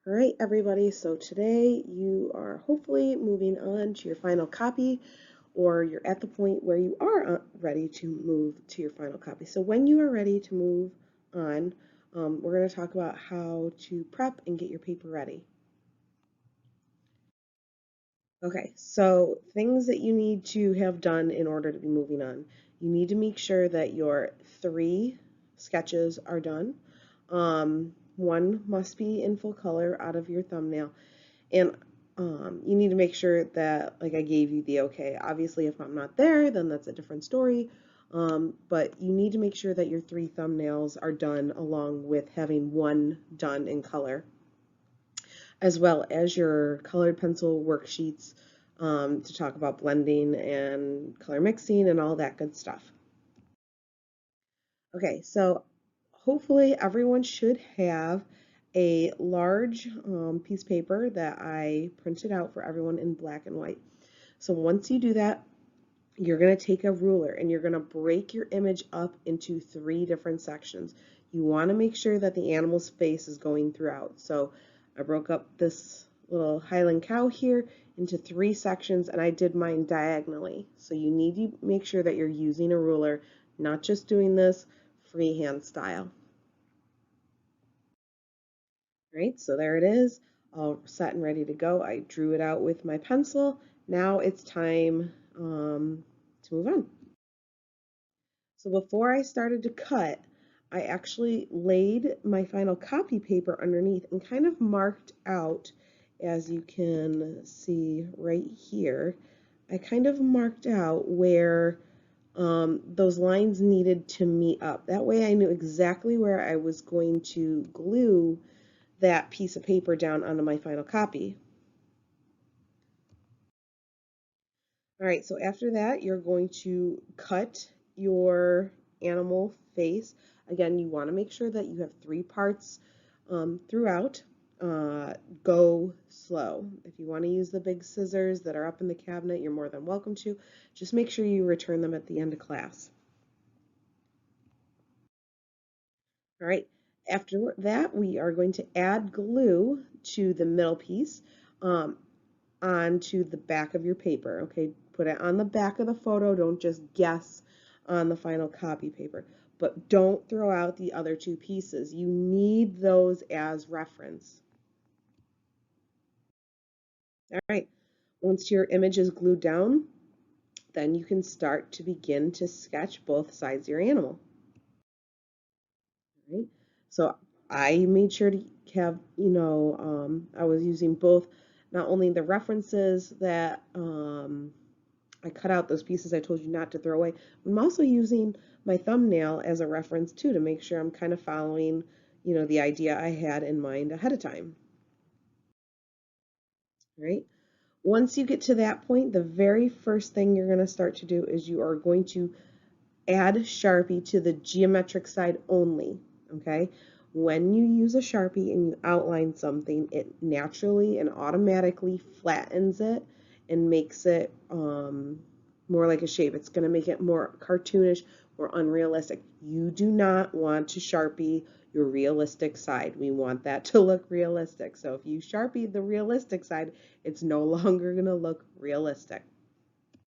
All right, everybody. So today you are hopefully moving on to your final copy, or you're at the point where you are ready to move to your final copy. So when you are ready to move on, we're going to talk about how to prep and get your paper ready. Okay, so things that you need to have done in order to be moving on. You need to make sure that your 3 sketches are done. One must be in full color out of your thumbnail. And you need to make sure that, like, I gave you the okay. Obviously, if I'm not there, then that's a different story. But you need to make sure that your 3 thumbnails are done along with having one done in color, as well as your colored pencil worksheets to talk about blending and color mixing and all that good stuff. Okay, so hopefully everyone should have a large piece of paper that I printed out for everyone in black and white. So once you do that, you're going to take a ruler and you're going to break your image up into 3 different sections. You want to make sure that the animal's face is going throughout. So I broke up this little Highland cow here into 3 sections, and I did mine diagonally. So you need to make sure that you're using a ruler, not just doing this freehand style. Right, so there it is, all set and ready to go. I drew it out with my pencil. Now it's time to move on. So before I started to cut, I actually laid my final copy paper underneath and kind of marked out, as you can see right here, I kind of marked out where those lines needed to meet up. That way I knew exactly where I was going to glue that piece of paper down onto my final copy. All right, so after that, you're going to cut your animal face. Again, you want to make sure that you have 3 parts throughout. Go slow. If you want to use the big scissors that are up in the cabinet, you're more than welcome to. Just make sure you return them at the end of class. All right, after that, we are going to add glue to the middle piece onto the back of your paper. Okay, put it on the back of the photo. Don't just guess on the final copy paper. But don't throw out the other 2 pieces. You need those as reference. All right, once your image is glued down, then you can start to begin to sketch both sides of your animal. Right? So I made sure to have, I was using both, not only the references that I cut out those pieces I told you not to throw away, I'm also using my thumbnail as a reference too to make sure I'm kind of following, the idea I had in mind ahead of time. Right? Once you get to that point, the very first thing you're going to start to do is you are going to add Sharpie to the geometric side only, okay? When you use a Sharpie and you outline something, it naturally and automatically flattens it and makes it more like a shape. It's going to make it more cartoonish, more unrealistic. You do not want to Sharpie your realistic side. We want that to look realistic. So if you Sharpie the realistic side, it's no longer going to look realistic.